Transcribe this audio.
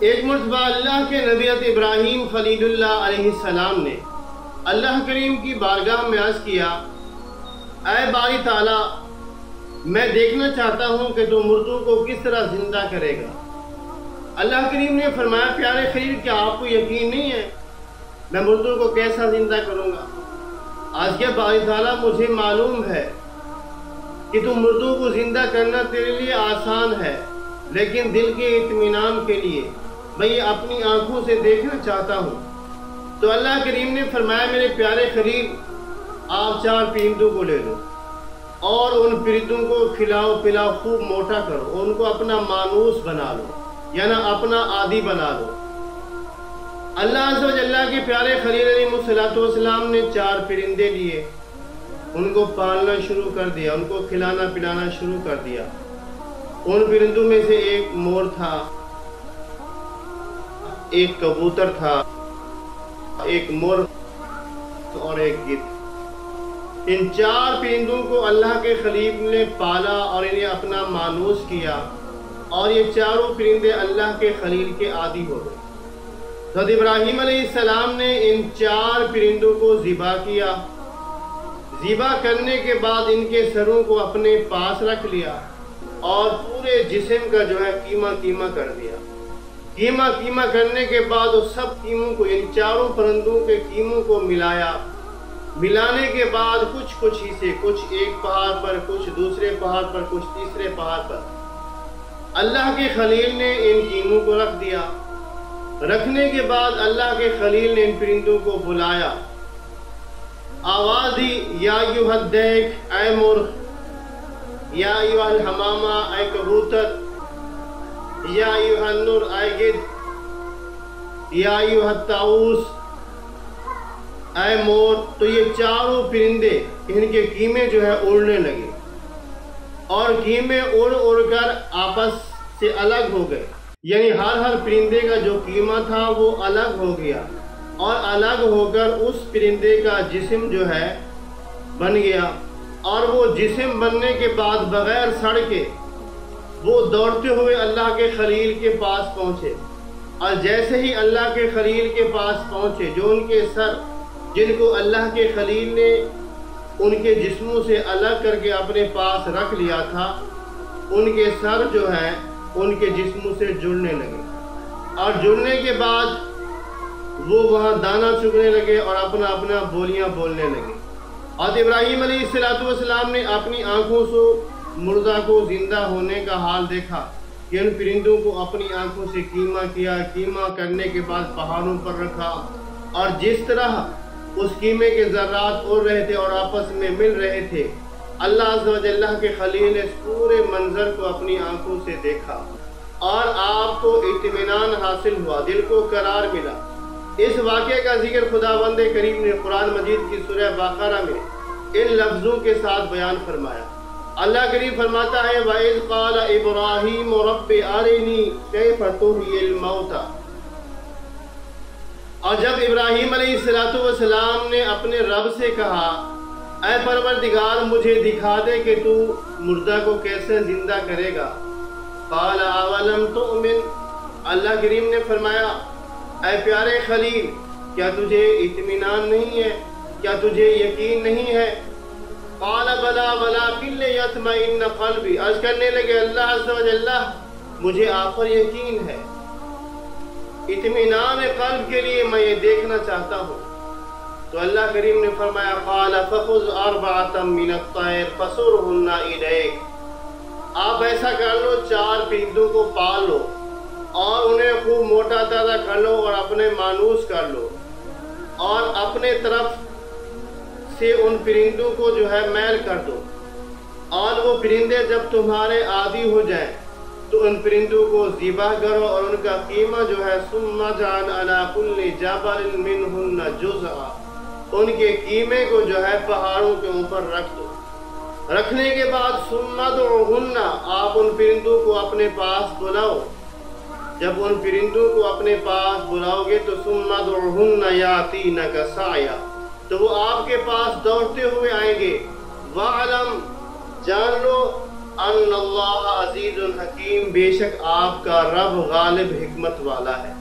ایک مرتبہ اللہ کے نبی ابراہیم خلیل اللہ علیہ السلام نے اللہ کریم کی بارگاہ میں عرض کیا، اے باری تعالیٰ، میں دیکھنا چاہتا ہوں کہ تو مردوں کو کس طرح زندہ کرے گا۔ اللہ کریم نے فرمایا، پیارے خلیل، کیا آپ کو یقین نہیں ہے میں مردوں کو کیسا زندہ کروں گا؟ آج کے باری تعالیٰ، مجھے معلوم ہے کہ تم مردوں کو زندہ کرنا تیرے لیے آسان ہے، لیکن دل کے اطمینان کے لیے میں یہ اپنی آنکھوں سے دیکھنا چاہتا ہوں۔ تو اللہ کریم نے فرمایا، میرے پیارے خلیل، آپ 4 پرندوں کو لے لو اور ان پرندوں کو کھلاؤ پلاؤ، خوب موٹا کرو، ان کو اپنا مانوس بنا لو، یعنی اپنا عادی بنا لو۔ اللہ عز و جل کے پیارے خلیل علیہ السلام نے 4 پرندے لیے، ان کو پالنا شروع کر دیا، ان کو کھلانا پلانا شروع کر دیا۔ ان پرندوں میں سے ایک مور تھا، ایک کبوتر تھا، ایک مرغ اور ایک گدھ۔ ان 4 پرندوں کو اللہ کے خلیل نے پالا اور انہیں اپنا مانوس کیا، اور یہ 4 پرندے اللہ کے خلیل کے عادی ہو گئے۔ حضرت ابراہیم علیہ السلام نے ان 4 پرندوں کو ذبح کیا۔ ذبح کرنے کے بعد ان کے سروں کو اپنے پاس رکھ لیا اور پورے جسم کا جو ہے قیمہ کر دیا۔ قیمہ کرنے کے بعد اس سب قیموں کو، ان 4 پرندوں کے قیموں کو ملایا۔ ملانے کے بعد کچھ حصے، کچھ ایک پہاڑ پر، کچھ دوسرے پہاڑ پر، کچھ تیسرے پہاڑ پر، اللہ کے خلیل نے ان قیموں کو رکھ دیا۔ رکھنے کے بعد اللہ کے خلیل نے ان پرندوں کو بلایا، آواز دی، یا ایھا الدیک، اے مرغ، یا ایھا الحمامہ، اے کبوتر، یا ایھا النور، اے گدھ، یا ایھا الطاؤس، اے مور۔ تو یہ 4 پرندے، ان کے قیمے جو ہے اڑنے لگے، اور قیمے اڑ کر آپس سے الگ ہو گئے، یعنی ہر پرندے کا جو قیمہ تھا وہ الگ ہو گیا، اور الگ ہو کر اس پرندے کا جسم جو ہے بن گیا۔ اور وہ جسم بننے کے بعد بغیر سڑ کے وہ دوڑتے ہوئے اللہ کے خلیل کے پاس پہنچے، اور جیسے ہی اللہ کے خلیل کے پاس پہنچے، جو ان کے سر، جن کو اللہ کے خلیل نے ان کے جسموں سے الگ کر کے اپنے پاس رکھ لیا تھا، ان کے سر جو ہے ان کے جسموں سے جڑنے لگے، اور جڑنے کے بعد وہ وہاں دانہ چگنے لگے اور اپنا بولیاں بولنے لگے۔ اور ابراہیم علیہ السلام نے اپنی آنکھوں سے مردہ کو زندہ ہونے کا حال دیکھا کہ ان پرندوں کو اپنی آنکھوں سے قیمہ کیا، قیمہ کرنے کے بعد پہاڑوں پر رکھا، اور جس طرح اس قیمے کے ذرات اڑ رہے تھے اور آپس میں مل رہے تھے، اللہ عز و جل کے خلیل نے اس پورے منظر کو اپنی آنکھوں سے دیکھا، اور آپ کو اطمینان حاصل ہوا، دل کو قرار ملا۔ اس واقعے کا ذکر خداوند کریم نے قرآن مجید کی سورہ بقرہ میں ان لفظوں کے ساتھ بیان فرمایا۔ اللہ کریم فرماتا ہے، وَإِذْ قَالَ إِبْرَاهِيمُ رَبِّ أَرِنِي كَيْفَ تُحْيِي الْمَوْتَى۔ اور جب ابراہیم علیہ السلام نے اپنے رب سے کہا، اے پروردگار، مجھے دکھا دے کہ تو مردہ کو کیسے زندہ کرے گا۔ قال اولم تؤمن، اللہ کریم نے فرمایا، اے پیارے خلیل، کیا تجھے اطمینان نہیں ہے، کیا تجھے یقین نہیں ہے؟ قال بلا ولکن لیطمئن قلبی، عرض کرنے لگے اللہ عز و جل، مجھے آپ پر یقین ہے، اطمینان قلب کے لیے میں یہ دیکھنا چاہتا ہوں۔ تو اللہ کریم نے فرمایا، قال فخذ 4 من الطیر فصرهن الیک، آپ ایسا کر لو، 4 پرندوں کو پال لو اور انہیں خوب موٹا تازہ کر لو اور اپنے مانوس کر لو، اور اپنے طرف سے ان پرندوں کو جو ہے میل کر دو، اور وہ پرندے جب تمہارے عادی ہو جائیں تو ان پرندوں کو ذبح کرو، اور ان کا قیمہ جو ہے ثم اجعل علی کل جبل منہن جزءا، ان کے قیمے کو جو ہے پہاڑوں کے اوپر رکھ دو۔ رکھنے کے بعد ثم ادعوہن، آپ ان پرندوں کو اپنے پاس بلاؤ۔ جب ان پرندوں کو اپنے پاس بلاؤ گے تو ثم ادعوہن یاتینک سعیا، تو وہ آپ کے پاس دوڑتے ہوئے آئیں گے۔ وَعْلَمْ، جان لو ان اللہ عزیز حکیم، بے شک آپ کا رب غالب حکمت والا ہے۔